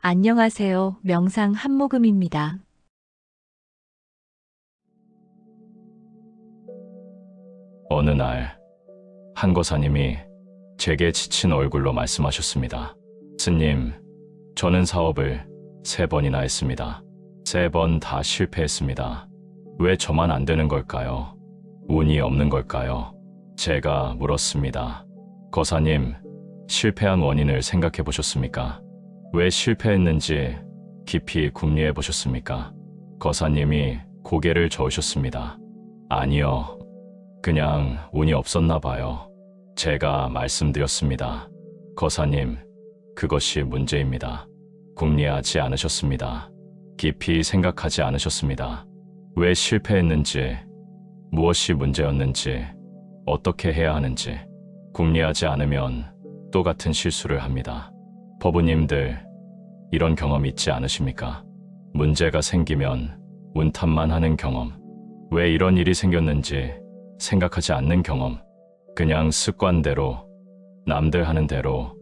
안녕하세요. 명상 한모금입니다. 어느 날 한거사님이 제게 지친 얼굴로 말씀하셨습니다. 스님, 저는 사업을 3번이나 했습니다. 3번 다 실패했습니다. 왜 저만 안 되는 걸까요? 운이 없는 걸까요? 제가 물었습니다. 거사님, 실패한 원인을 생각해 보셨습니까? 왜 실패했는지 깊이 궁리해 보셨습니까? 거사님이 고개를 저으셨습니다. 아니요. 그냥 운이 없었나 봐요. 제가 말씀드렸습니다. 거사님, 그것이 문제입니다. 궁리하지 않으셨습니다. 깊이 생각하지 않으셨습니다. 왜 실패했는지, 무엇이 문제였는지, 어떻게 해야 하는지 궁리하지 않으면 또 같은 실수를 합니다. 법우님들, 이런 경험 있지 않으십니까? 문제가 생기면 운탓만 하는 경험, 왜 이런 일이 생겼는지 생각하지 않는 경험, 그냥 습관대로, 남들 하는 대로,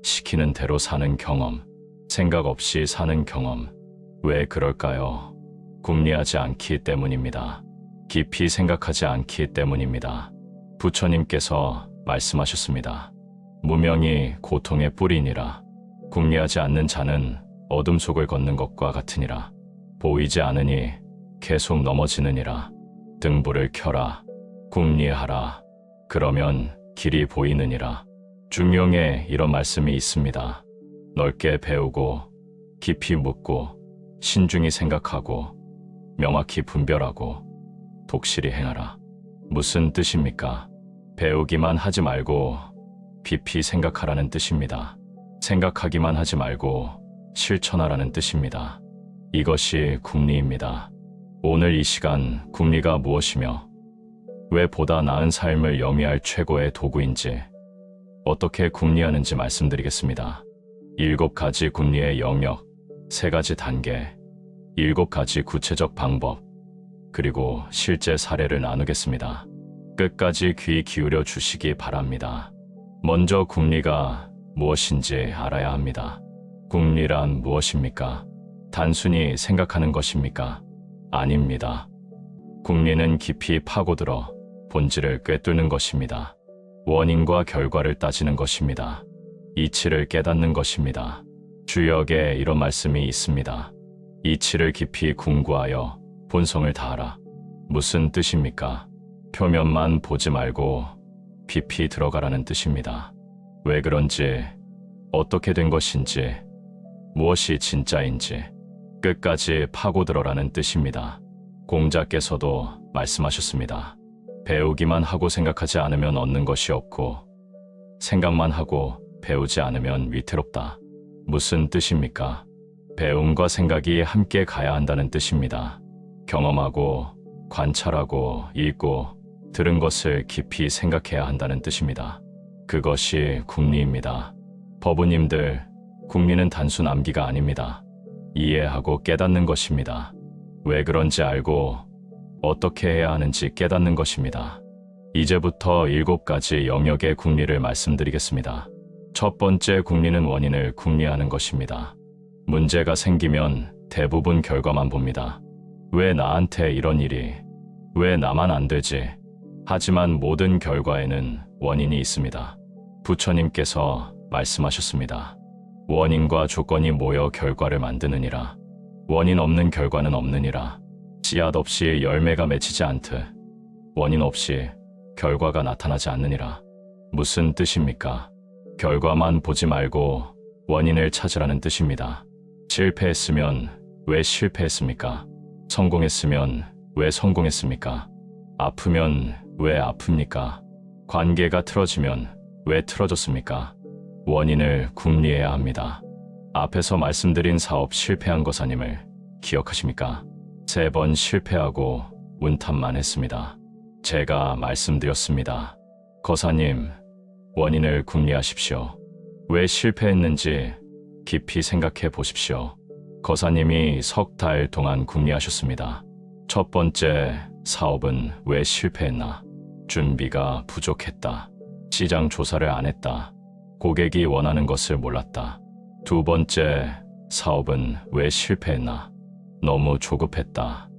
시키는 대로 사는 경험, 생각 없이 사는 경험. 왜 그럴까요? 궁리하지 않기 때문입니다. 깊이 생각하지 않기 때문입니다. 부처님께서 말씀하셨습니다. 무명이 고통의 뿌리니라. 궁리하지 않는 자는 어둠 속을 걷는 것과 같으니라. 보이지 않으니 계속 넘어지느니라. 등불을 켜라. 궁리하라. 그러면 길이 보이느니라. 중용에 이런 말씀이 있습니다. 넓게 배우고 깊이 묻고 신중히 생각하고 명확히 분별하고 독실히 행하라. 무슨 뜻입니까? 배우기만 하지 말고 깊이 생각하라는 뜻입니다. 생각하기만 하지 말고 실천하라는 뜻입니다. 이것이 궁리입니다. 오늘 이 시간 궁리가 무엇이며 왜 보다 나은 삶을 영위할 최고의 도구인지 어떻게 궁리하는지 말씀드리겠습니다. 7가지 궁리의 영역, 3가지 단계, 7가지 구체적 방법, 그리고 실제 사례를 나누겠습니다. 끝까지 귀 기울여 주시기 바랍니다. 먼저 궁리가 무엇인지 알아야 합니다. 궁리란 무엇입니까? 단순히 생각하는 것입니까? 아닙니다. 궁리는 깊이 파고들어 본질을 꿰뚫는 것입니다. 원인과 결과를 따지는 것입니다. 이치를 깨닫는 것입니다. 주역에 이런 말씀이 있습니다. 이치를 깊이 궁구하여 본성을 다하라. 무슨 뜻입니까? 표면만 보지 말고 깊이 들어가라는 뜻입니다. 왜 그런지, 어떻게 된 것인지, 무엇이 진짜인지 끝까지 파고들어라는 뜻입니다. 공자께서도 말씀하셨습니다. 배우기만 하고 생각하지 않으면 얻는 것이 없고 생각만 하고 배우지 않으면 위태롭다. 무슨 뜻입니까? 배움과 생각이 함께 가야 한다는 뜻입니다. 경험하고 관찰하고 읽고 들은 것을 깊이 생각해야 한다는 뜻입니다. 그것이 궁리입니다. 법우님들, 궁리는 단순 암기가 아닙니다. 이해하고 깨닫는 것입니다. 왜 그런지 알고 어떻게 해야 하는지 깨닫는 것입니다. 이제부터 7가지 영역의 궁리를 말씀드리겠습니다. 첫 번째 궁리는 원인을 궁리하는 것입니다. 문제가 생기면 대부분 결과만 봅니다. 왜 나한테 이런 일이, 왜 나만 안 되지? 하지만 모든 결과에는 원인이 있습니다. 부처님께서 말씀하셨습니다. 원인과 조건이 모여 결과를 만드느니라. 원인 없는 결과는 없느니라. 씨앗 없이 열매가 맺히지 않듯 원인 없이 결과가 나타나지 않느니라. 무슨 뜻입니까? 결과만 보지 말고 원인을 찾으라는 뜻입니다. 실패했으면 왜 실패했습니까? 성공했으면 왜 성공했습니까? 아프면 왜 아픕니까? 관계가 틀어지면 왜 틀어졌습니까? 원인을 궁리해야 합니다. 앞에서 말씀드린 사업 실패한 거사님을 기억하십니까? 3번 실패하고 운탓만 했습니다. 제가 말씀드렸습니다. 거사님, 원인을 궁리하십시오. 왜 실패했는지 깊이 생각해 보십시오. 거사님이 3달 동안 궁리하셨습니다. 첫 번째, 사업은 왜 실패했나? 준비가 부족했다. 시장 조사를 안 했다. 고객이 원하는 것을 몰랐다. 두 번째, 사업은 왜 실패했나? 너무 조급했다.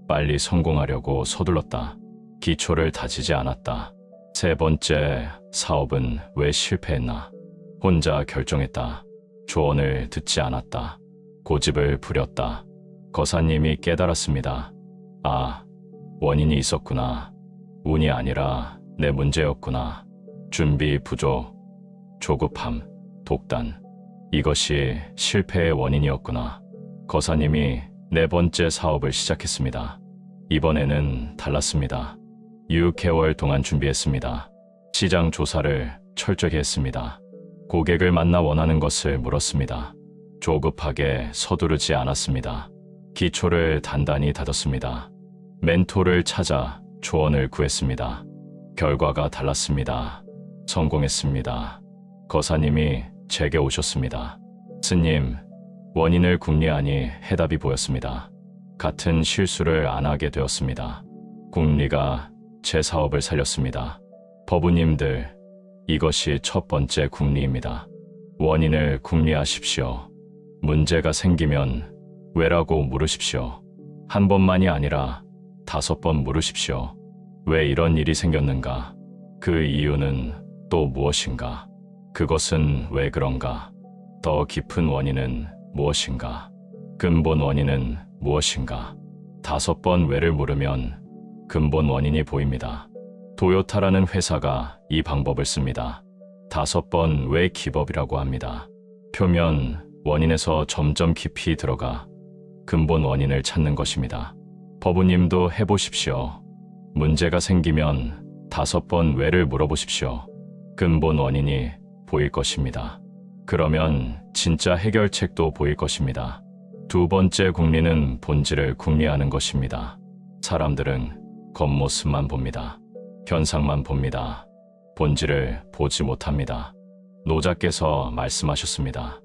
빨리 성공하려고 서둘렀다. 기초를 다지지 않았다. 세 번째, 사업은 왜 실패했나? 혼자 결정했다. 조언을 듣지 않았다. 고집을 부렸다. 거사님이 깨달았습니다. 아, 원인이 있었구나. 운이 아니라 내 문제였구나. 준비 부족, 조급함, 독단. 이것이 실패의 원인이었구나. 거사님이 네 번째 사업을 시작했습니다. 이번에는 달랐습니다. 6개월 동안 준비했습니다. 시장 조사를 철저히 했습니다. 고객을 만나 원하는 것을 물었습니다. 조급하게 서두르지 않았습니다. 기초를 단단히 다졌습니다. 멘토를 찾아 조언을 구했습니다. 결과가 달랐습니다. 성공했습니다. 거사님이 제게 오셨습니다. 스님, 원인을 궁리하니 해답이 보였습니다. 같은 실수를 안 하게 되었습니다. 궁리가 제 사업을 살렸습니다. 법우님들, 이것이 첫 번째 궁리입니다. 원인을 궁리하십시오. 문제가 생기면 왜라고 물으십시오. 한 번만이 아니라 5번 물으십시오. 왜 이런 일이 생겼는가? 그 이유는 또 무엇인가? 그것은 왜 그런가? 더 깊은 원인은 무엇인가? 근본 원인은 무엇인가? 5번 왜를 물으면 근본 원인이 보입니다. 도요타라는 회사가 이 방법을 씁니다. 5번 왜 기법이라고 합니다. 표면 원인에서 점점 깊이 들어가 근본 원인을 찾는 것입니다. 법우님도 해보십시오. 문제가 생기면 5번 왜를 물어보십시오. 근본 원인이 보일 것입니다. 그러면 진짜 해결책도 보일 것입니다. 두 번째 궁리는 본질을 궁리하는 것입니다. 사람들은 겉모습만 봅니다. 현상만 봅니다. 본질을 보지 못합니다. 노자께서 말씀하셨습니다.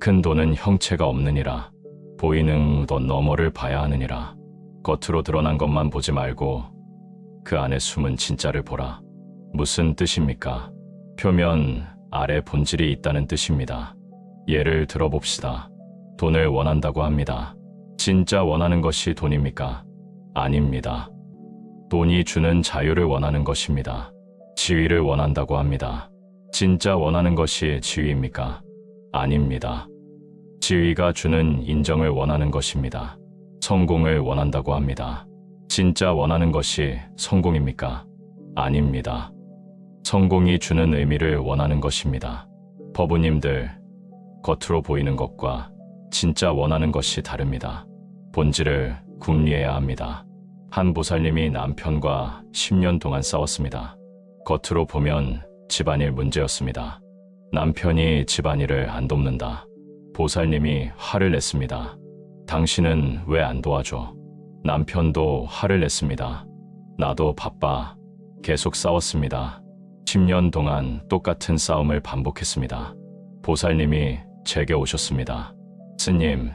큰 돈은 형체가 없느니라. 보이는 돈 너머를 봐야 하느니라. 겉으로 드러난 것만 보지 말고 그 안에 숨은 진짜를 보라. 무슨 뜻입니까? 표면 아래 본질이 있다는 뜻입니다. 예를 들어봅시다. 돈을 원한다고 합니다. 진짜 원하는 것이 돈입니까? 아닙니다. 돈이 주는 자유를 원하는 것입니다. 지위를 원한다고 합니다. 진짜 원하는 것이 지위입니까? 아닙니다. 지위가 주는 인정을 원하는 것입니다. 성공을 원한다고 합니다. 진짜 원하는 것이 성공입니까? 아닙니다. 성공이 주는 의미를 원하는 것입니다. 법우님들, 겉으로 보이는 것과 진짜 원하는 것이 다릅니다. 본질을 궁리해야 합니다. 한 보살님이 남편과 10년 동안 싸웠습니다. 겉으로 보면 집안일 문제였습니다. 남편이 집안일을 안 돕는다. 보살님이 화를 냈습니다. 당신은 왜 안 도와줘? 남편도 화를 냈습니다. 나도 바빠. 계속 싸웠습니다. 10년 동안 똑같은 싸움을 반복했습니다. 보살님이 제게 오셨습니다. 스님,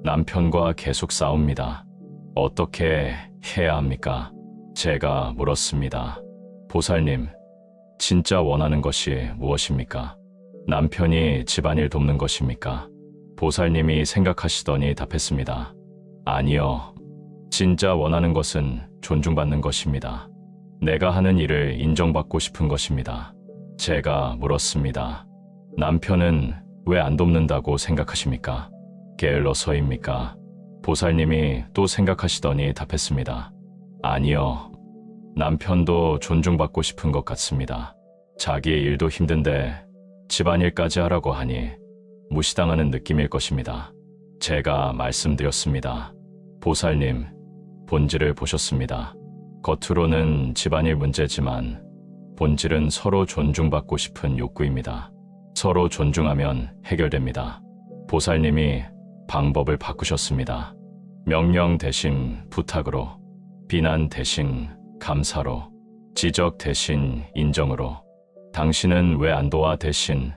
남편과 계속 싸웁니다. 어떻게 해야 합니까? 제가 물었습니다. 보살님, 진짜 원하는 것이 무엇입니까? 남편이 집안일 돕는 것입니까? 보살님이 생각하시더니 답했습니다. 아니요. 진짜 원하는 것은 존중받는 것입니다. 내가 하는 일을 인정받고 싶은 것입니다. 제가 물었습니다. 남편은 왜 안 돕는다고 생각하십니까? 게을러서입니까? 보살님이 또 생각하시더니 답했습니다. 아니요. 남편도 존중받고 싶은 것 같습니다. 자기의 일도 힘든데 집안일까지 하라고 하니 무시당하는 느낌일 것입니다. 제가 말씀드렸습니다. 보살님, 본질을 보셨습니다. 겉으로는 집안일 문제지만 본질은 서로 존중받고 싶은 욕구입니다. 서로 존중하면 해결됩니다. 보살님이 방법을 바꾸셨습니다. 명령 대신 부탁으로, 비난 대신 감사로, 지적 대신 인정으로, 당신은 왜 안 도와 대신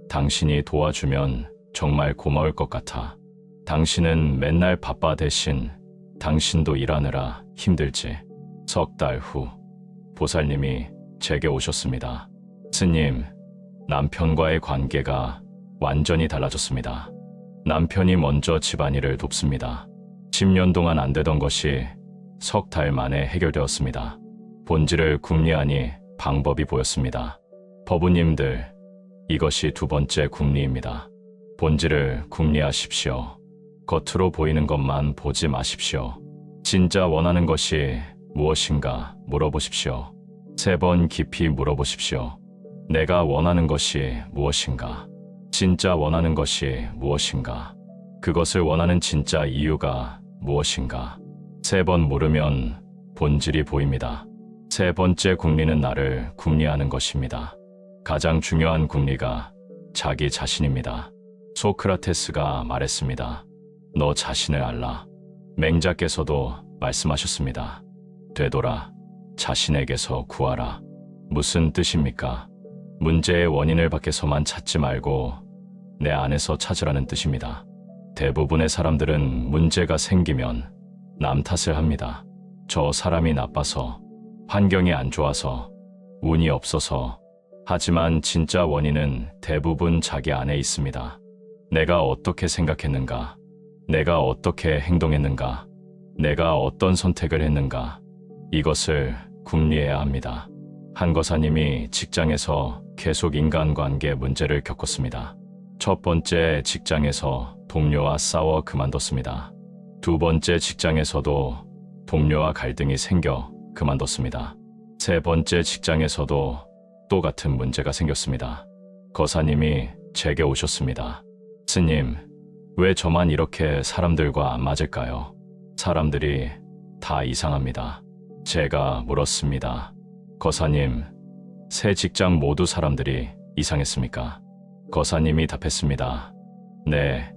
당신이 도와주면 정말 고마울 것 같아. 당신은 맨날 바빠 대신 당신도 일하느라 힘들지. 석 달 후 보살님이 제게 오셨습니다. 스님, 남편과의 관계가 완전히 달라졌습니다. 남편이 먼저 집안일을 돕습니다. 10년 동안 안 되던 것이 석 달 만에 해결되었습니다. 본질을 궁리하니 방법이 보였습니다. 법우님들, 이것이 두 번째 궁리입니다. 본질을 궁리하십시오. 겉으로 보이는 것만 보지 마십시오. 진짜 원하는 것이 무엇인가 물어보십시오. 3번 깊이 물어보십시오. 내가 원하는 것이 무엇인가? 진짜 원하는 것이 무엇인가? 그것을 원하는 진짜 이유가 무엇인가? 3번 물으면 본질이 보입니다. 3번째 궁리는 나를 궁리하는 것입니다. 가장 중요한 궁리가 자기 자신입니다. 소크라테스가 말했습니다. 너 자신을 알라. 맹자께서도 말씀하셨습니다. 되돌아 자신에게서 구하라. 무슨 뜻입니까? 문제의 원인을 밖에서만 찾지 말고 내 안에서 찾으라는 뜻입니다. 대부분의 사람들은 문제가 생기면 남 탓을 합니다. 저 사람이 나빠서, 환경이 안 좋아서, 운이 없어서. 하지만 진짜 원인은 대부분 자기 안에 있습니다. 내가 어떻게 생각했는가? 내가 어떻게 행동했는가? 내가 어떤 선택을 했는가? 이것을 궁리해야 합니다. 한 거사님이 직장에서 계속 인간관계 문제를 겪었습니다. 첫 번째 직장에서 동료와 싸워 그만뒀습니다. 두 번째 직장에서도 동료와 갈등이 생겨 그만뒀습니다. 세 번째 직장에서도 또 같은 문제가 생겼습니다. 거사님이 제게 오셨습니다. 스님, 왜 저만 이렇게 사람들과 안 맞을까요? 사람들이 다 이상합니다. 제가 물었습니다. 거사님, 새 직장 모두 사람들이 이상했습니까? 거사님이 답했습니다. 네,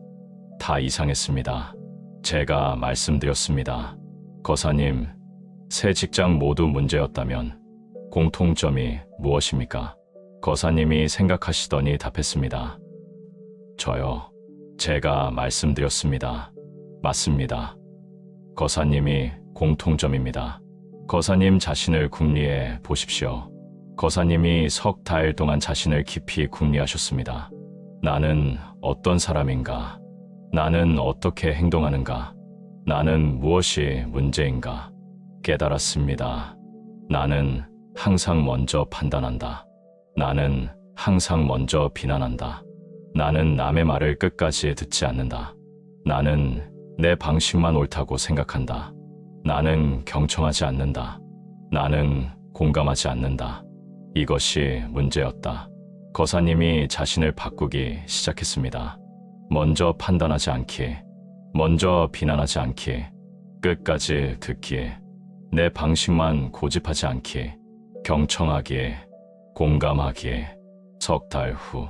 다 이상했습니다. 제가 말씀드렸습니다. 거사님, 새 직장 모두 문제였다면 공통점이 무엇입니까? 거사님이 생각하시더니 답했습니다. 저요. 제가 말씀드렸습니다. 맞습니다. 거사님이 공통점입니다. 거사님 자신을 궁리해 보십시오. 거사님이 석 달 동안 자신을 깊이 궁리하셨습니다. 나는 어떤 사람인가? 나는 어떻게 행동하는가? 나는 무엇이 문제인가? 깨달았습니다. 나는 항상 먼저 판단한다. 나는 항상 먼저 비난한다. 나는 남의 말을 끝까지 듣지 않는다. 나는 내 방식만 옳다고 생각한다. 나는 경청하지 않는다. 나는 공감하지 않는다. 이것이 문제였다. 거사님이 자신을 바꾸기 시작했습니다. 먼저 판단하지 않기, 먼저 비난하지 않기, 끝까지 듣기, 내 방식만 고집하지 않기, 경청하기, 공감하기. 석 달 후,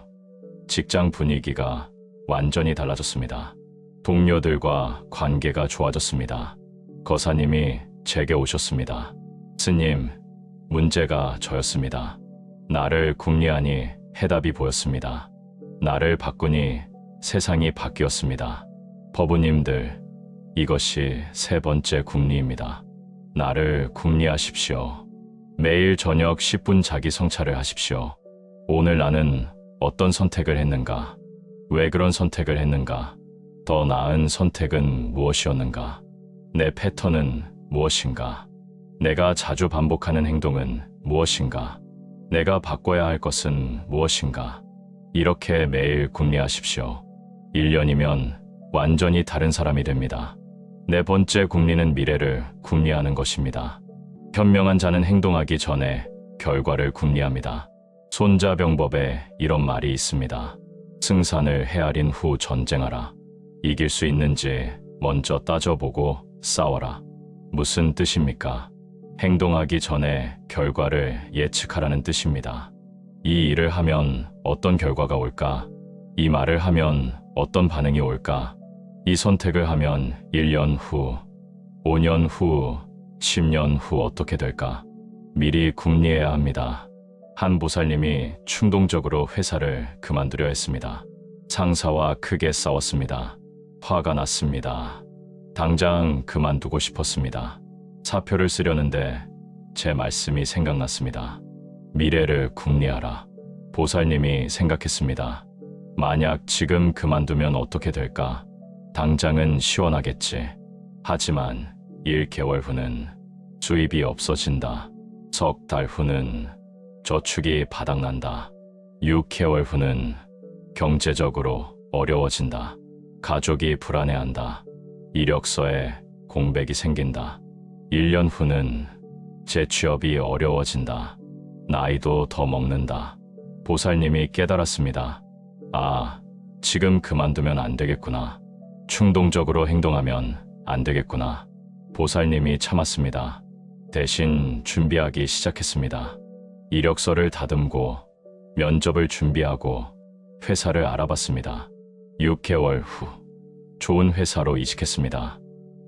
직장 분위기가 완전히 달라졌습니다. 동료들과 관계가 좋아졌습니다. 거사님이 제게 오셨습니다. 스님, 문제가 저였습니다. 나를 궁리하니 해답이 보였습니다. 나를 바꾸니 세상이 바뀌었습니다. 법우님들, 이것이 세 번째 궁리입니다. 나를 궁리하십시오. 매일 저녁 10분 자기 성찰을 하십시오. 오늘 나는 어떤 선택을 했는가? 왜 그런 선택을 했는가? 더 나은 선택은 무엇이었는가? 내 패턴은 무엇인가? 내가 자주 반복하는 행동은 무엇인가? 내가 바꿔야 할 것은 무엇인가? 이렇게 매일 궁리하십시오. 1년이면 완전히 다른 사람이 됩니다. 네 번째 궁리는 미래를 궁리하는 것입니다. 현명한 자는 행동하기 전에 결과를 궁리합니다. 손자병법에 이런 말이 있습니다. 승산을 헤아린 후 전쟁하라. 이길 수 있는지 먼저 따져보고 싸워라. 무슨 뜻입니까? 행동하기 전에 결과를 예측하라는 뜻입니다. 이 일을 하면 어떤 결과가 올까? 이 말을 하면 어떤 반응이 올까? 이 선택을 하면 1년 후, 5년 후, 10년 후 어떻게 될까? 미리 궁리해야 합니다. 한 보살님이 충동적으로 회사를 그만두려 했습니다. 상사와 크게 싸웠습니다. 화가 났습니다. 당장 그만두고 싶었습니다. 사표를 쓰려는데 제 말씀이 생각났습니다. 미래를 궁리하라. 보살님이 생각했습니다. 만약 지금 그만두면 어떻게 될까? 당장은 시원하겠지. 하지만 1개월 후는 수입이 없어진다. 석 달 후는 저축이 바닥난다. 6개월 후는 경제적으로 어려워진다. 가족이 불안해한다. 이력서에 공백이 생긴다. 1년 후는 재취업이 어려워진다. 나이도 더 먹는다. 보살님이 깨달았습니다. 아, 지금 그만두면 안 되겠구나. 충동적으로 행동하면 안 되겠구나. 보살님이 참았습니다. 대신 준비하기 시작했습니다. 이력서를 다듬고 면접을 준비하고 회사를 알아봤습니다. 6개월 후 좋은 회사로 이직했습니다.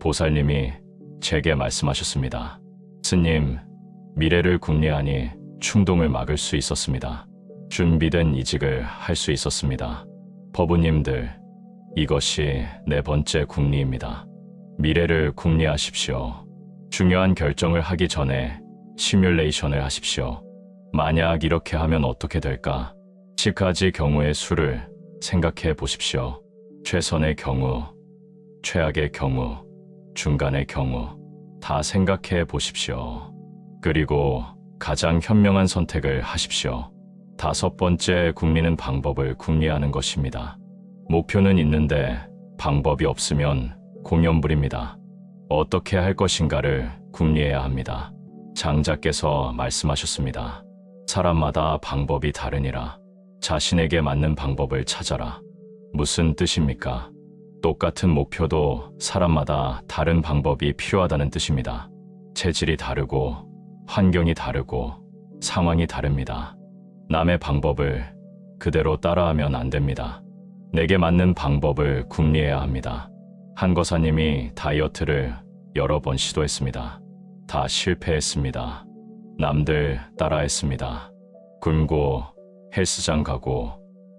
보살님이 제게 말씀하셨습니다. 스님, 미래를 궁리하니 충동을 막을 수 있었습니다. 준비된 이직을 할 수 있었습니다. 법우님들, 이것이 4번째 궁리입니다. 미래를 궁리하십시오. 중요한 결정을 하기 전에 시뮬레이션을 하십시오. 만약 이렇게 하면 어떻게 될까? 10가지 경우의 수를 생각해 보십시오. 최선의 경우, 최악의 경우, 중간의 경우 다 생각해 보십시오. 그리고 가장 현명한 선택을 하십시오. 5번째 궁리는 방법을 궁리하는 것입니다. 목표는 있는데 방법이 없으면 공연불입니다. 어떻게 할 것인가를 궁리해야 합니다. 장자께서 말씀하셨습니다. 사람마다 방법이 다르니라. 자신에게 맞는 방법을 찾아라. 무슨 뜻입니까? 똑같은 목표도 사람마다 다른 방법이 필요하다는 뜻입니다. 체질이 다르고 환경이 다르고 상황이 다릅니다. 남의 방법을 그대로 따라하면 안 됩니다. 내게 맞는 방법을 궁리해야 합니다. 한거사님이 다이어트를 여러 번 시도했습니다. 다 실패했습니다. 남들 따라했습니다. 굶고 헬스장 가고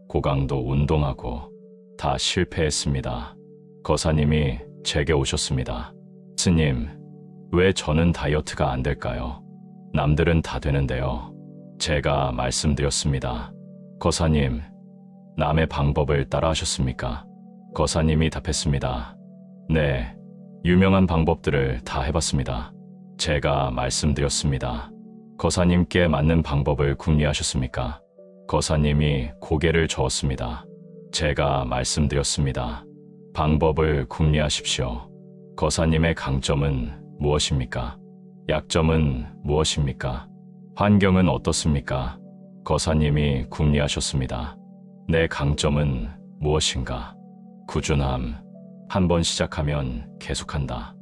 고강도 운동하고 다 실패했습니다. 거사님이 제게 오셨습니다. 스님, 왜 저는 다이어트가 안 될까요? 남들은 다 되는데요. 제가 말씀드렸습니다. 거사님, 남의 방법을 따라하셨습니까? 거사님이 답했습니다. 네, 유명한 방법들을 다 해봤습니다. 제가 말씀드렸습니다. 거사님께 맞는 방법을 궁리하셨습니까? 거사님이 고개를 저었습니다. 제가 말씀드렸습니다. 방법을 궁리하십시오. 거사님의 강점은 무엇입니까? 약점은 무엇입니까? 환경은 어떻습니까? 거사님이 궁리하셨습니다. 내 강점은 무엇인가? 꾸준함. 한 번 시작하면 계속한다.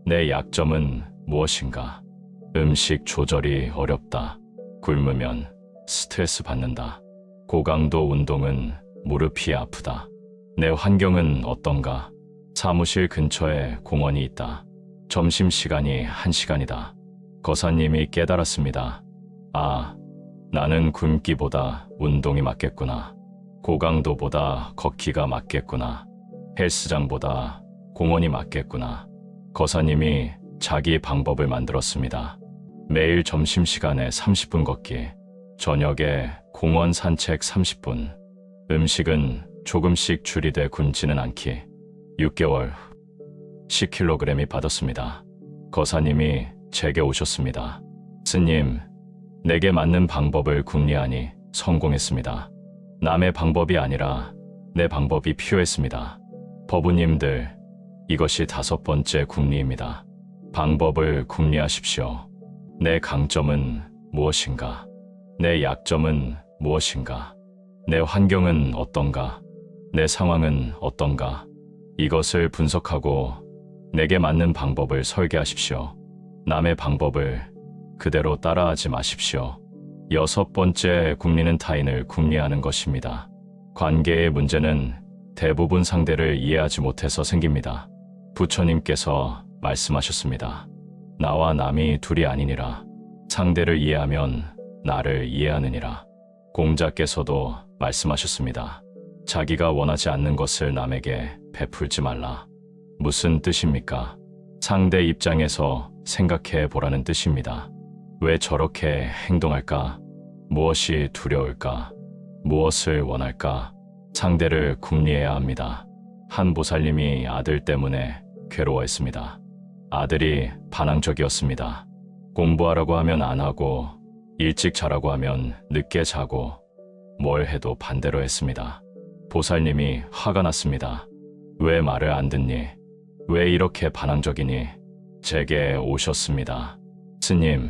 내 약점은 무엇인가? 음식 조절이 어렵다. 굶으면 스트레스 받는다. 고강도 운동은 무릎이 아프다. 내 환경은 어떤가? 사무실 근처에 공원이 있다. 점심시간이 1시간이다. 거사님이 깨달았습니다. 아, 나는 굶기보다 운동이 맞겠구나. 고강도보다 걷기가 맞겠구나. 헬스장보다 공원이 맞겠구나. 거사님이 자기 방법을 만들었습니다. 매일 점심시간에 30분 걷기, 저녁에 공원 산책 30분, 음식은 조금씩 줄이되 굶지는 않기. 6개월 후 10kg이 빠졌습니다. 거사님이 제게 오셨습니다. 스님, 내게 맞는 방법을 궁리하니 성공했습니다. 남의 방법이 아니라 내 방법이 필요했습니다. 법우님들, 이것이 5번째 궁리입니다. 방법을 궁리하십시오. 내 강점은 무엇인가? 내 약점은 무엇인가? 내 환경은 어떤가? 내 상황은 어떤가? 이것을 분석하고 내게 맞는 방법을 설계하십시오. 남의 방법을 그대로 따라하지 마십시오. 6번째 궁리는 타인을 궁리하는 것입니다. 관계의 문제는 대부분 상대를 이해하지 못해서 생깁니다. 부처님께서 말씀하셨습니다. 나와 남이 둘이 아니니라. 상대를 이해하면 나를 이해하느니라. 공자께서도 말씀하셨습니다. 자기가 원하지 않는 것을 남에게 베풀지 말라. 무슨 뜻입니까? 상대 입장에서 생각해 보라는 뜻입니다. 왜 저렇게 행동할까? 무엇이 두려울까? 무엇을 원할까? 상대를 궁리해야 합니다. 한 보살님이 아들 때문에 괴로워했습니다. 아들이 반항적이었습니다. 공부하라고 하면 안 하고, 일찍 자라고 하면 늦게 자고, 뭘 해도 반대로 했습니다. 보살님이 화가 났습니다. 왜 말을 안 듣니? 왜 이렇게 반항적이니? 제게 오셨습니다. 스님,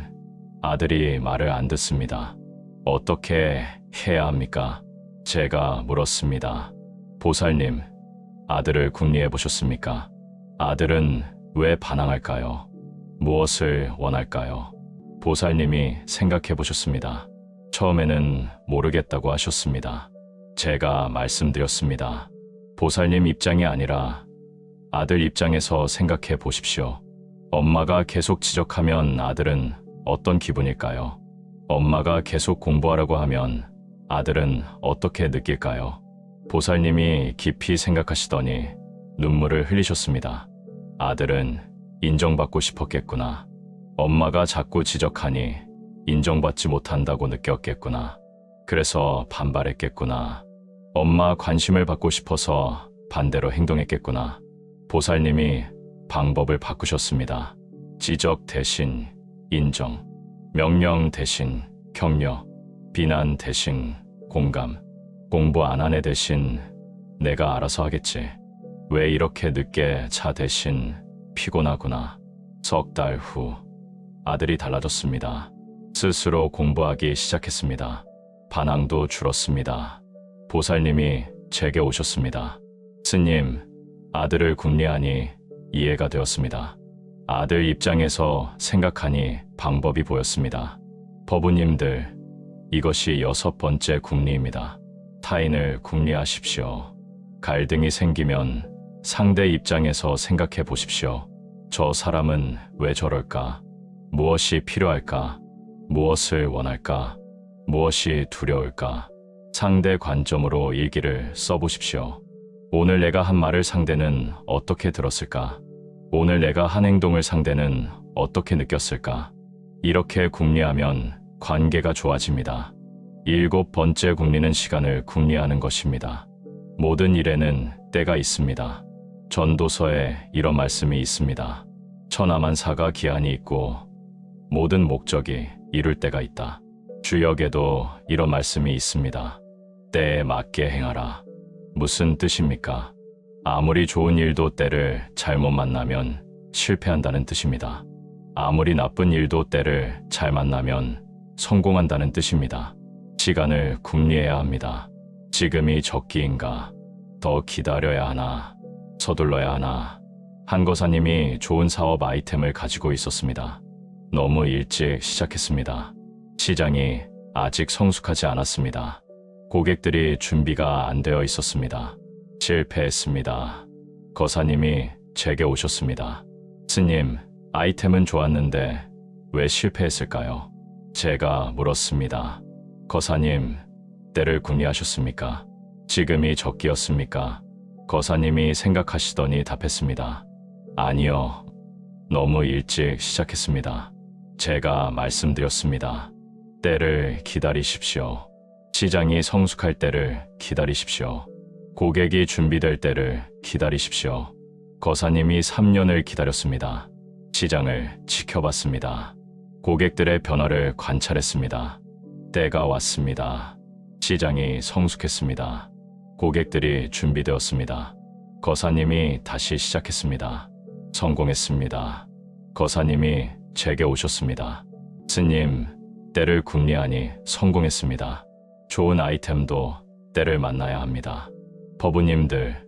아들이 말을 안 듣습니다. 어떻게 해야 합니까? 제가 물었습니다. 보살님, 아들을 궁리해 보셨습니까? 아들은 왜 반항할까요? 무엇을 원할까요? 보살님이 생각해 보셨습니다. 처음에는 모르겠다고 하셨습니다. 제가 말씀드렸습니다. 보살님 입장이 아니라 아들 입장에서 생각해 보십시오. 엄마가 계속 지적하면 아들은 어떤 기분일까요? 엄마가 계속 공부하라고 하면 아들은 어떻게 느낄까요? 보살님이 깊이 생각하시더니 눈물을 흘리셨습니다. 아들은 인정받고 싶었겠구나. 엄마가 자꾸 지적하니 인정받지 못한다고 느꼈겠구나. 그래서 반발했겠구나. 엄마 관심을 받고 싶어서 반대로 행동했겠구나. 보살님이 방법을 바꾸셨습니다. 지적 대신 인정, 명령 대신 격려, 비난 대신 공감, 공부 안 한 애 대신 내가 알아서 하겠지. 왜 이렇게 늦게 자 대신 피곤하구나. 석 달 후 아들이 달라졌습니다. 스스로 공부하기 시작했습니다. 반항도 줄었습니다. 보살님이 제게 오셨습니다. 스님, 아들을 궁리하니 이해가 되었습니다. 아들 입장에서 생각하니 방법이 보였습니다. 법우님들, 이것이 6번째 궁리입니다. 타인을 궁리하십시오. 갈등이 생기면 상대 입장에서 생각해 보십시오. 저 사람은 왜 저럴까? 무엇이 필요할까? 무엇을 원할까? 무엇이 두려울까? 상대 관점으로 일기를 써보십시오. 오늘 내가 한 말을 상대는 어떻게 들었을까? 오늘 내가 한 행동을 상대는 어떻게 느꼈을까? 이렇게 궁리하면 관계가 좋아집니다. 7번째 궁리는 시간을 궁리하는 것입니다. 모든 일에는 때가 있습니다. 전도서에 이런 말씀이 있습니다. 천하만사가 기한이 있고 모든 목적이 이룰 때가 있다. 주역에도 이런 말씀이 있습니다. 때에 맞게 행하라. 무슨 뜻입니까? 아무리 좋은 일도 때를 잘못 만나면 실패한다는 뜻입니다. 아무리 나쁜 일도 때를 잘 만나면 성공한다는 뜻입니다. 시간을 궁리해야 합니다. 지금이 적기인가? 더 기다려야 하나? 서둘러야 하나? 한거사님이 좋은 사업 아이템을 가지고 있었습니다. 너무 일찍 시작했습니다. 시장이 아직 성숙하지 않았습니다. 고객들이 준비가 안 되어 있었습니다. 실패했습니다. 거사님이 제게 오셨습니다. 스님, 아이템은 좋았는데 왜 실패했을까요? 제가 물었습니다. 거사님, 때를 궁리하셨습니까? 지금이 적기였습니까? 거사님이 생각하시더니 답했습니다. 아니요. 너무 일찍 시작했습니다. 제가 말씀드렸습니다. 때를 기다리십시오. 시장이 성숙할 때를 기다리십시오. 고객이 준비될 때를 기다리십시오. 거사님이 3년을 기다렸습니다. 시장을 지켜봤습니다. 고객들의 변화를 관찰했습니다. 때가 왔습니다. 시장이 성숙했습니다. 고객들이 준비되었습니다. 거사님이 다시 시작했습니다. 성공했습니다. 거사님이 제게 오셨습니다. 스님, 때를 궁리하니 성공했습니다. 좋은 아이템도 때를 만나야 합니다. 법우님들,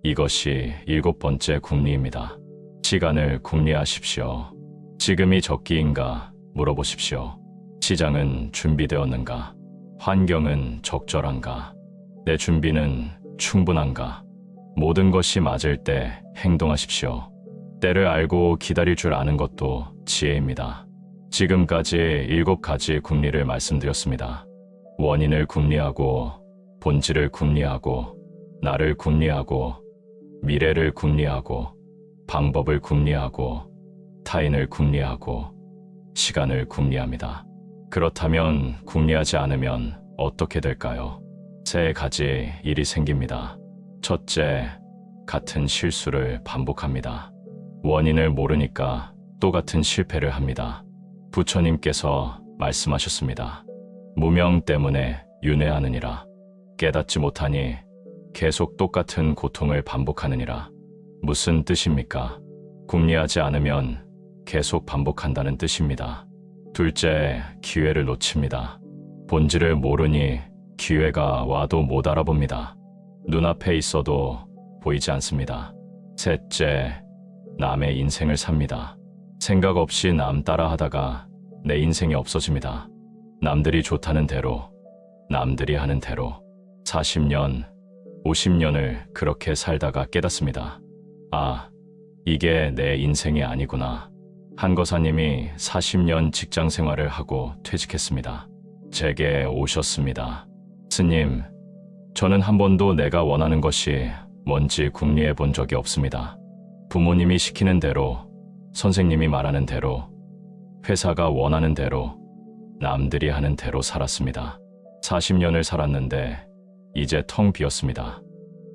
이것이 7번째 궁리입니다. 시간을 궁리하십시오. 지금이 적기인가 물어보십시오. 시장은 준비되었는가? 환경은 적절한가? 내 준비는 충분한가? 모든 것이 맞을 때 행동하십시오. 때를 알고 기다릴 줄 아는 것도 지혜입니다. 지금까지 7가지 궁리를 말씀드렸습니다. 원인을 궁리하고, 본질을 궁리하고, 나를 궁리하고, 미래를 궁리하고, 방법을 궁리하고, 타인을 궁리하고, 시간을 궁리합니다. 그렇다면 궁리하지 않으면 어떻게 될까요? 세 가지 일이 생깁니다. 첫째, 같은 실수를 반복합니다. 원인을 모르니까 또 같은 실패를 합니다. 부처님께서 말씀하셨습니다. 무명 때문에 윤회하느니라. 깨닫지 못하니 계속 똑같은 고통을 반복하느니라. 무슨 뜻입니까? 궁리하지 않으면 계속 반복한다는 뜻입니다. 둘째, 기회를 놓칩니다. 본질을 모르니 기회가 와도 못 알아봅니다. 눈앞에 있어도 보이지 않습니다. 셋째, 남의 인생을 삽니다. 생각 없이 남 따라 하다가 내 인생이 없어집니다. 남들이 좋다는 대로, 남들이 하는 대로 40년, 50년을 그렇게 살다가 깨닫습니다. 아, 이게 내 인생이 아니구나. 한거사님이 40년 직장 생활을 하고 퇴직했습니다. 제게 오셨습니다. 스님, 저는 한 번도 내가 원하는 것이 뭔지 궁리해 본 적이 없습니다. 부모님이 시키는 대로, 선생님이 말하는 대로, 회사가 원하는 대로, 남들이 하는 대로 살았습니다. 40년을 살았는데 이제 텅 비었습니다.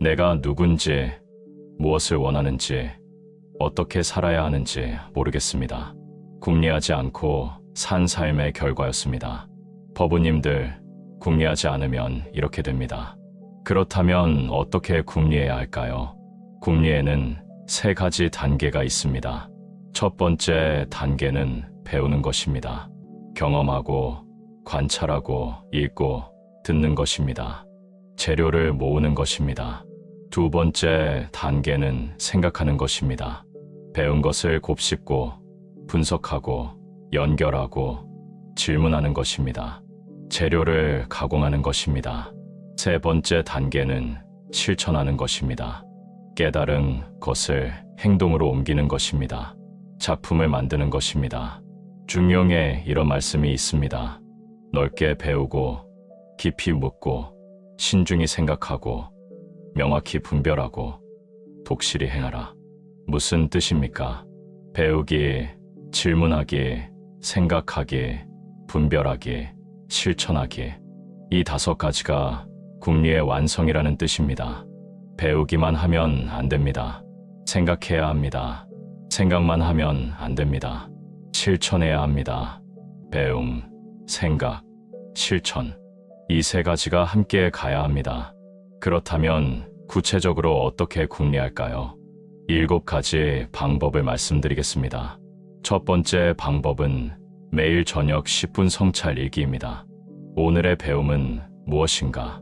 내가 누군지, 무엇을 원하는지, 어떻게 살아야 하는지 모르겠습니다. 궁리하지 않고 산 삶의 결과였습니다. 법우님들, 궁리하지 않으면 이렇게 됩니다. 그렇다면 어떻게 궁리해야 할까요? 궁리에는 세 가지 단계가 있습니다. 첫 번째 단계는 배우는 것입니다. 경험하고, 관찰하고, 읽고, 듣는 것입니다. 재료를 모으는 것입니다. 두 번째 단계는 생각하는 것입니다. 배운 것을 곱씹고, 분석하고, 연결하고, 질문하는 것입니다. 재료를 가공하는 것입니다. 세 번째 단계는 실천하는 것입니다. 깨달은 것을 행동으로 옮기는 것입니다. 작품을 만드는 것입니다. 중용에 이런 말씀이 있습니다. 넓게 배우고, 깊이 묻고, 신중히 생각하고, 명확히 분별하고, 독실히 행하라. 무슨 뜻입니까? 배우기, 질문하기, 생각하기, 분별하기, 실천하기. 이 5가지가 궁리의 완성이라는 뜻입니다. 배우기만 하면 안 됩니다. 생각해야 합니다. 생각만 하면 안 됩니다. 실천해야 합니다. 배움, 생각, 실천. 이 3가지가 함께 가야 합니다. 그렇다면 구체적으로 어떻게 궁리할까요? 7가지 방법을 말씀드리겠습니다. 첫 번째 방법은 매일 저녁 10분 성찰 일기입니다. 오늘의 배움은 무엇인가?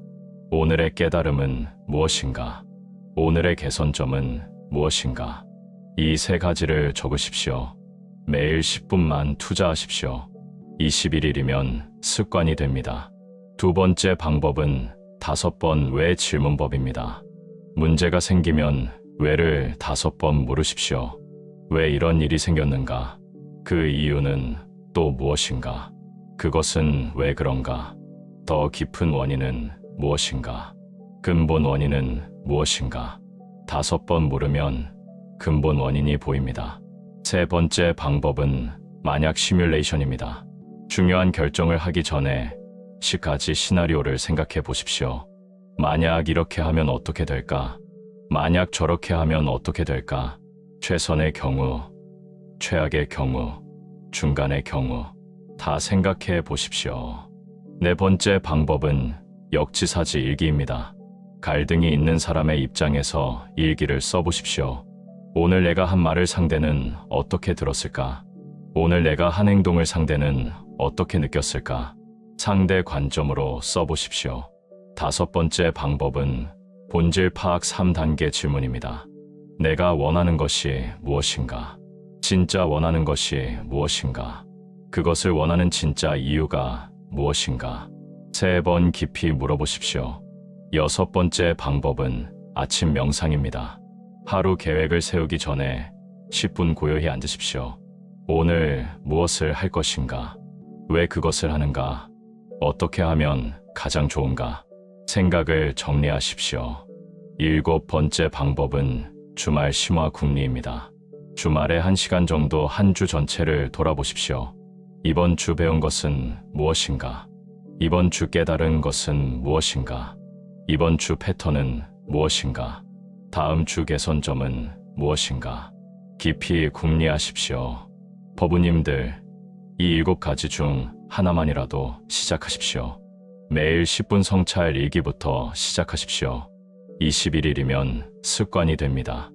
오늘의 깨달음은 무엇인가? 오늘의 개선점은 무엇인가? 이 3가지를 적으십시오. 매일 10분만 투자하십시오. 21일이면 습관이 됩니다. 두 번째 방법은 5번 왜 질문법입니다. 문제가 생기면 왜를 5번 물으십시오. 왜 이런 일이 생겼는가? 그 이유는 또 무엇인가? 그것은 왜 그런가? 더 깊은 원인은 무엇인가? 근본 원인은 무엇인가? 5번 물으면 근본 원인이 보입니다. 세 번째 방법은 만약 시뮬레이션입니다. 중요한 결정을 하기 전에 10가지 시나리오를 생각해 보십시오. 만약 이렇게 하면 어떻게 될까? 만약 저렇게 하면 어떻게 될까? 최선의 경우, 최악의 경우, 중간의 경우 다 생각해 보십시오. 네 번째 방법은 역지사지 일기입니다. 갈등이 있는 사람의 입장에서 일기를 써보십시오. 오늘 내가 한 말을 상대는 어떻게 들었을까? 오늘 내가 한 행동을 상대는 어떻게 느꼈을까? 상대 관점으로 써보십시오. 5번째 방법은 본질 파악 3단계 질문입니다. 내가 원하는 것이 무엇인가? 진짜 원하는 것이 무엇인가? 그것을 원하는 진짜 이유가 무엇인가? 3번 깊이 물어보십시오. 6번째 방법은 아침 명상입니다. 하루 계획을 세우기 전에 10분 고요히 앉으십시오. 오늘 무엇을 할 것인가? 왜 그것을 하는가? 어떻게 하면 가장 좋은가? 생각을 정리하십시오. 7번째 방법은 주말 심화 궁리입니다. 주말에 1시간 정도 한 주 전체를 돌아보십시오. 이번 주 배운 것은 무엇인가? 이번 주 깨달은 것은 무엇인가? 이번 주 패턴은 무엇인가? 다음 주 개선점은 무엇인가? 깊이 궁리하십시오. 법우님들, 이 7가지 중 하나만이라도 시작하십시오. 매일 10분 성찰 일기부터 시작하십시오. 21일이면 습관이 됩니다.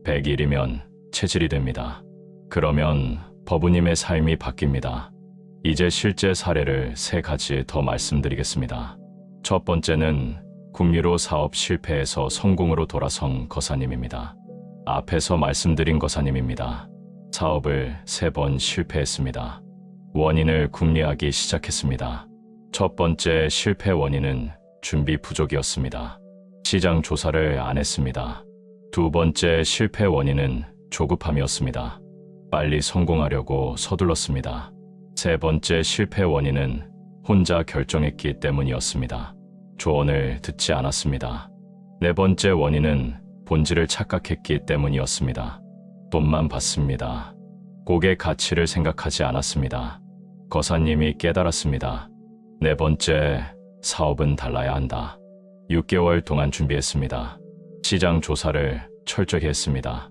100일이면 체질이 됩니다. 그러면 법우님의 삶이 바뀝니다. 이제 실제 사례를 3가지 더 말씀드리겠습니다. 첫 번째는 궁리로 사업 실패해서 성공으로 돌아선 거사님입니다. 앞에서 말씀드린 거사님입니다. 사업을 3번 실패했습니다. 원인을 궁리하기 시작했습니다. 첫 번째 실패 원인은 준비 부족이었습니다. 시장 조사를 안 했습니다. 두 번째 실패 원인은 조급함이었습니다. 빨리 성공하려고 서둘렀습니다. 세 번째 실패 원인은 혼자 결정했기 때문이었습니다. 조언을 듣지 않았습니다. 네 번째 원인은 본질을 착각했기 때문이었습니다. 돈만 받습니다. 고객 가치를 생각하지 않았습니다. 거사님이 깨달았습니다. 네 번째, 사업은 달라야 한다. 6개월 동안 준비했습니다. 시장 조사를 철저히 했습니다.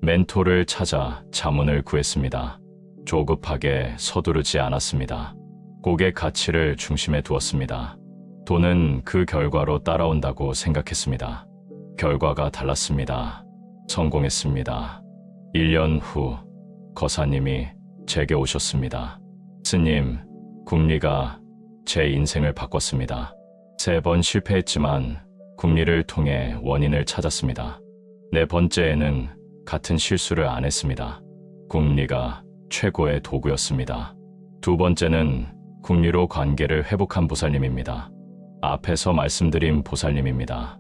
멘토를 찾아 자문을 구했습니다. 조급하게 서두르지 않았습니다. 고객 가치를 중심에 두었습니다. 돈은 그 결과로 따라온다고 생각했습니다. 결과가 달랐습니다. 성공했습니다. 1년 후 거사님이 제게 오셨습니다. 스님, 궁리가 제 인생을 바꿨습니다. 3번 실패했지만 궁리를 통해 원인을 찾았습니다. 네 번째에는 같은 실수를 안 했습니다. 궁리가 최고의 도구였습니다. 두 번째는 궁리로 관계를 회복한 보살님입니다. 앞에서 말씀드린 보살님입니다.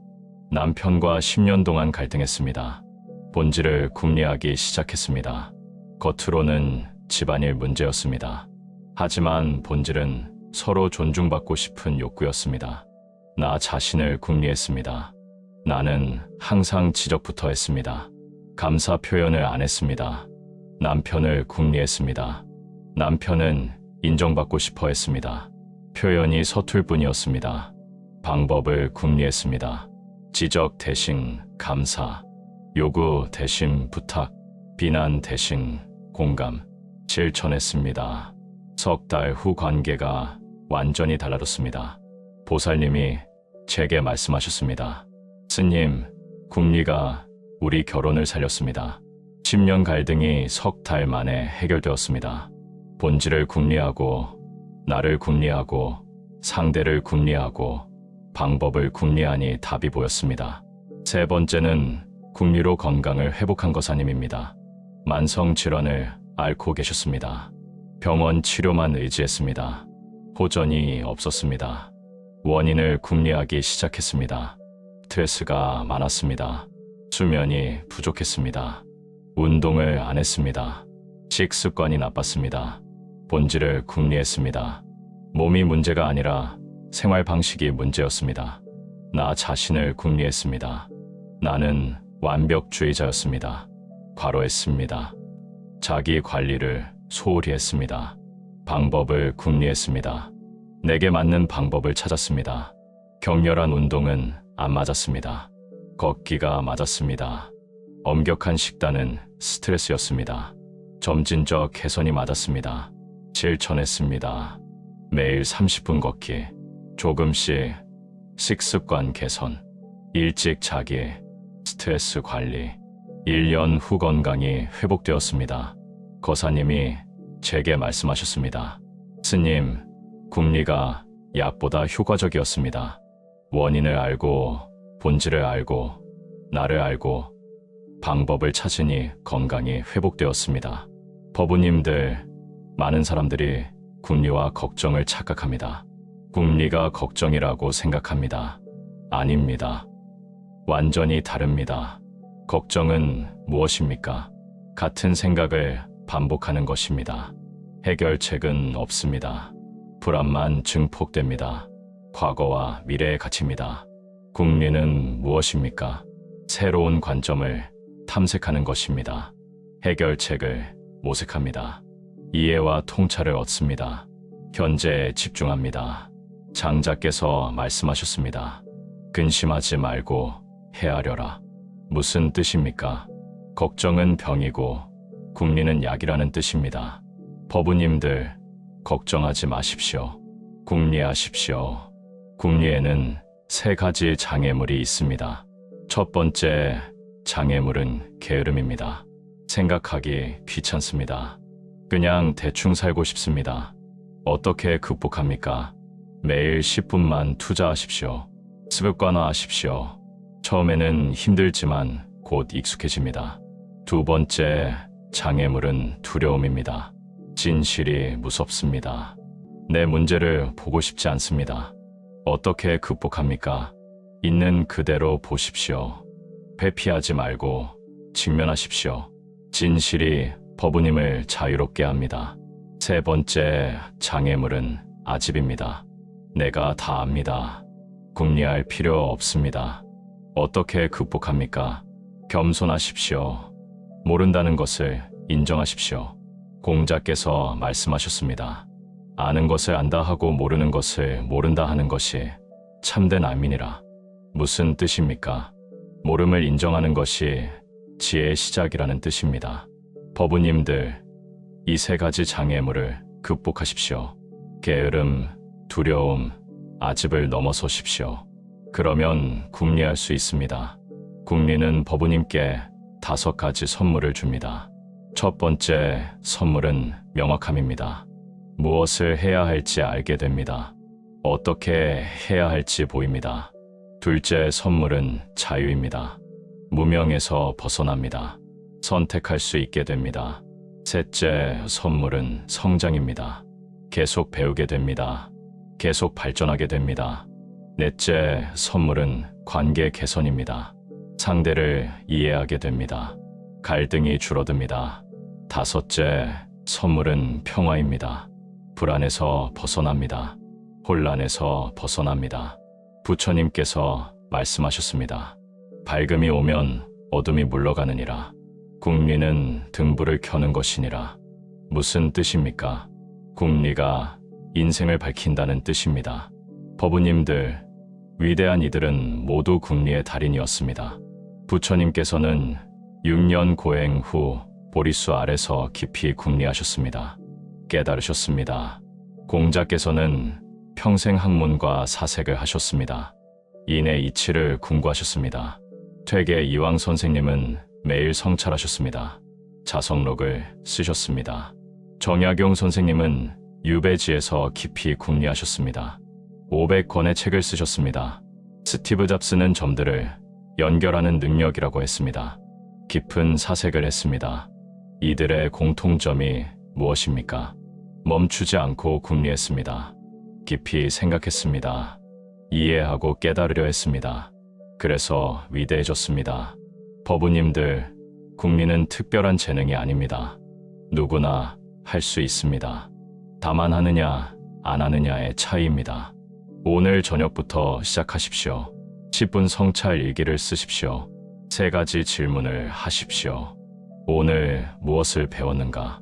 남편과 10년 동안 갈등했습니다. 본질을 궁리하기 시작했습니다. 겉으로는 집안일 문제였습니다. 하지만 본질은 서로 존중받고 싶은 욕구였습니다. 나 자신을 궁리했습니다. 나는 항상 지적부터 했습니다. 감사 표현을 안 했습니다. 남편을 궁리했습니다. 남편은 인정받고 싶어 했습니다. 표현이 서툴 뿐이었습니다. 방법을 궁리했습니다. 지적 대신 감사, 요구 대신 부탁, 비난 대신 공감, 실천했습니다. 3달 후 관계가 완전히 달라졌습니다. 보살님이 제게 말씀하셨습니다. 스님, 궁리가 우리 결혼을 살렸습니다. 10년 갈등이 3달 만에 해결되었습니다. 본질을 궁리하고, 나를 궁리하고, 상대를 궁리하고, 방법을 궁리하니 답이 보였습니다. 세 번째는 궁리로 건강을 회복한 거사님입니다. 만성질환을 앓고 계셨습니다. 병원 치료만 의지했습니다. 호전이 없었습니다. 원인을 궁리하기 시작했습니다. 스트레스가 많았습니다. 수면이 부족했습니다. 운동을 안 했습니다. 식습관이 나빴습니다. 본질을 궁리했습니다. 몸이 문제가 아니라 생활 방식이 문제였습니다. 나 자신을 궁리했습니다. 나는 완벽주의자였습니다. 과로했습니다. 자기 관리를 소홀히 했습니다. 방법을 궁리했습니다. 내게 맞는 방법을 찾았습니다. 격렬한 운동은 안 맞았습니다. 걷기가 맞았습니다. 엄격한 식단은 스트레스였습니다. 점진적 개선이 맞았습니다. 실천했습니다. 매일 30분 걷기, 조금씩 식습관 개선, 일찍 자기, 스트레스 관리. 1년 후 건강이 회복되었습니다. 거사님이 제게 말씀하셨습니다. 스님, 궁리가 약보다 효과적이었습니다. 원인을 알고, 본질을 알고, 나를 알고, 방법을 찾으니 건강이 회복되었습니다. 법우님들, 많은 사람들이 궁리와 걱정을 착각합니다. 궁리가 걱정이라고 생각합니다. 아닙니다. 완전히 다릅니다. 걱정은 무엇입니까? 같은 생각을 반복하는 것입니다. 해결책은 없습니다. 불안만 증폭됩니다. 과거와 미래에 갇힙니다. 궁리는 무엇입니까? 새로운 관점을 탐색하는 것입니다. 해결책을 모색합니다. 이해와 통찰을 얻습니다. 현재에 집중합니다. 장자께서 말씀하셨습니다. 근심하지 말고 헤아려라. 무슨 뜻입니까? 걱정은 병이고 궁리는 약이라는 뜻입니다. 법우님들, 걱정하지 마십시오. 궁리하십시오. 궁리에는 3가지 장애물이 있습니다. 첫 번째 장애물은 게으름입니다. 생각하기 귀찮습니다. 그냥 대충 살고 싶습니다. 어떻게 극복합니까? 매일 10분만 투자하십시오. 습관화하십시오. 처음에는 힘들지만 곧 익숙해집니다. 두 번째 장애물은 두려움입니다. 진실이 무섭습니다. 내 문제를 보고 싶지 않습니다. 어떻게 극복합니까? 있는 그대로 보십시오. 회피하지 말고 직면하십시오. 진실이 법우님을 자유롭게 합니다. 세 번째 장애물은 아집입니다. 내가 다 압니다. 궁리할 필요 없습니다. 어떻게 극복합니까? 겸손하십시오. 모른다는 것을 인정하십시오. 공자께서 말씀하셨습니다. 아는 것을 안다 하고 모르는 것을 모른다 하는 것이 참된 안민이라. 무슨 뜻입니까? 모름을 인정하는 것이 지혜의 시작이라는 뜻입니다. 법우님들, 이 3가지 장애물을 극복하십시오. 게으름, 두려움, 아집을 넘어서십시오. 그러면 궁리할 수 있습니다. 궁리는 법우님께 5가지 선물을 줍니다. 첫 번째 선물은 명확함입니다. 무엇을 해야 할지 알게 됩니다. 어떻게 해야 할지 보입니다. 둘째 선물은 자유입니다. 무명에서 벗어납니다. 선택할 수 있게 됩니다. 셋째 선물은 성장입니다. 계속 배우게 됩니다. 계속 발전하게 됩니다. 넷째 선물은 관계 개선입니다. 상대를 이해하게 됩니다. 갈등이 줄어듭니다. 다섯째 선물은 평화입니다. 불안에서 벗어납니다. 혼란에서 벗어납니다. 부처님께서 말씀하셨습니다. 밝음이 오면 어둠이 물러가느니라. 궁리는 등불을 켜는 것이니라. 무슨 뜻입니까? 궁리가 인생을 밝힌다는 뜻입니다. 법우님들, 위대한 이들은 모두 궁리의 달인이었습니다. 부처님께서는 6년 고행 후 보리수 아래서 깊이 궁리하셨습니다. 깨달으셨습니다. 공자께서는 평생 학문과 사색을 하셨습니다. 인의 이치를 궁구하셨습니다. 퇴계 이황 선생님은 매일 성찰하셨습니다. 자성록을 쓰셨습니다. 정약용 선생님은 유배지에서 깊이 궁리하셨습니다. 500권의 책을 쓰셨습니다. 스티브 잡스는 점들을 연결하는 능력이라고 했습니다. 깊은 사색을 했습니다. 이들의 공통점이 무엇입니까? 멈추지 않고 궁리했습니다. 깊이 생각했습니다. 이해하고 깨달으려 했습니다. 그래서 위대해졌습니다. 법우님들, 궁리는 특별한 재능이 아닙니다. 누구나 할 수 있습니다. 다만 하느냐, 안 하느냐의 차이입니다. 오늘 저녁부터 시작하십시오. 10분 성찰 일기를 쓰십시오. 3가지 질문을 하십시오. 오늘 무엇을 배웠는가?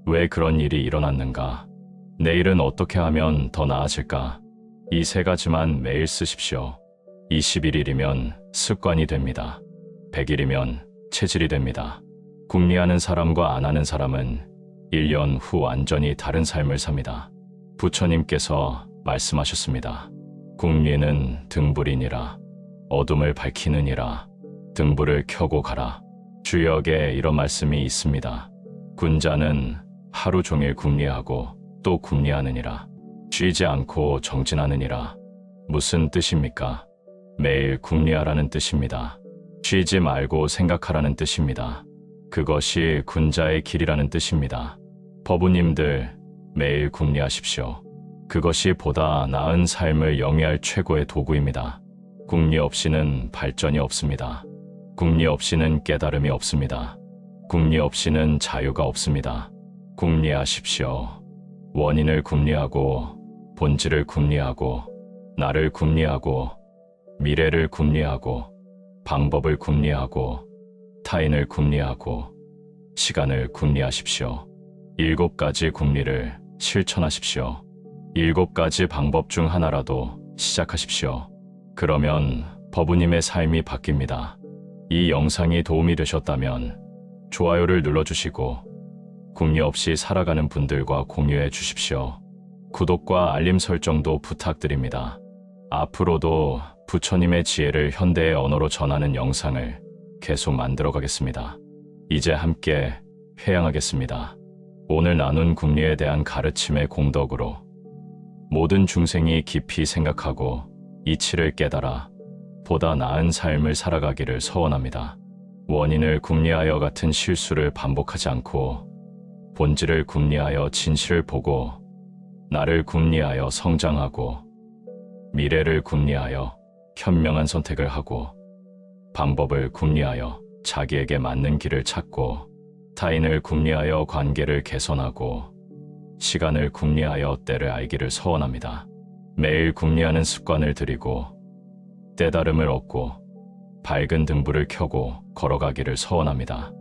왜 그런 일이 일어났는가? 내일은 어떻게 하면 더 나아질까? 이 3가지만 매일 쓰십시오. 21일이면 습관이 됩니다. 100일이면 체질이 됩니다. 궁리하는 사람과 안 하는 사람은 1년 후 완전히 다른 삶을 삽니다. 부처님께서 말씀하셨습니다. 궁리는 등불이니라. 어둠을 밝히느니라. 등불을 켜고 가라. 주역에 이런 말씀이 있습니다. 군자는 하루 종일 궁리하고 또 궁리하느니라. 쉬지 않고 정진하느니라. 무슨 뜻입니까? 매일 궁리하라는 뜻입니다. 쉬지 말고 생각하라는 뜻입니다. 그것이 군자의 길이라는 뜻입니다. 법우님들, 매일 궁리하십시오. 그것이 보다 나은 삶을 영위할 최고의 도구입니다. 궁리 없이는 발전이 없습니다. 궁리 없이는 깨달음이 없습니다. 궁리 없이는 자유가 없습니다. 궁리하십시오. 원인을 궁리하고, 본질을 궁리하고, 나를 궁리하고, 미래를 궁리하고, 방법을 궁리하고, 타인을 궁리하고, 시간을 궁리하십시오. 7가지 궁리를 실천하십시오. 7가지 방법 중 하나라도 시작하십시오. 그러면 법우님의 삶이 바뀝니다. 이 영상이 도움이 되셨다면 좋아요를 눌러주시고 궁리 없이 살아가는 분들과 공유해 주십시오. 구독과 알림 설정도 부탁드립니다. 앞으로도 부처님의 지혜를 현대의 언어로 전하는 영상을 계속 만들어 가겠습니다. 이제 함께 회양하겠습니다. 오늘 나눈 궁리에 대한 가르침의 공덕으로 모든 중생이 깊이 생각하고 이치를 깨달아 보다 나은 삶을 살아가기를 서원합니다. 원인을 궁리하여 같은 실수를 반복하지 않고 본질을 궁리하여 진실을 보고 나를 궁리하여 성장하고 미래를 궁리하여 현명한 선택을 하고 방법을 궁리하여 자기에게 맞는 길을 찾고 타인을 궁리하여 관계를 개선하고 시간을 궁리하여 때를 알기를 서원합니다. 매일 궁리하는 습관을 들이고 깨달음을 얻고 밝은 등불을 켜고 걸어가기를 서원합니다.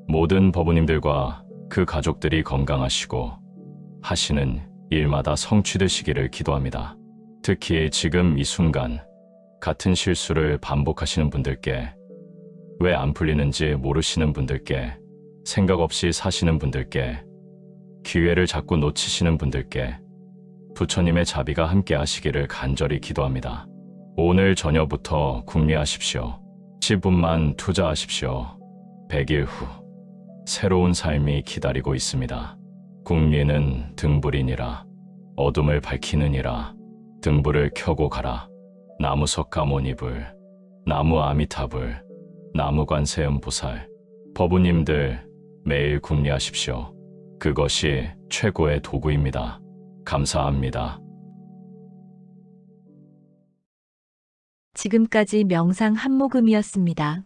모든 법우님들과 그 가족들이 건강하시고 하시는 일마다 성취되시기를 기도합니다. 특히 지금 이 순간 같은 실수를 반복하시는 분들께, 왜 안 풀리는지 모르시는 분들께, 생각 없이 사시는 분들께, 기회를 자꾸 놓치시는 분들께 부처님의 자비가 함께 하시기를 간절히 기도합니다. 오늘 저녁부터 궁리하십시오. 10분만 투자하십시오. 100일 후 새로운 삶이 기다리고 있습니다. 궁리는 등불이니라. 어둠을 밝히느니라. 등불을 켜고 가라. 나무 석가모니불, 나무 아미타불, 나무 관세음보살. 법우님들 매일 궁리하십시오. 그것이 최고의 도구입니다. 감사합니다. 지금까지 명상 한모금이었습니다.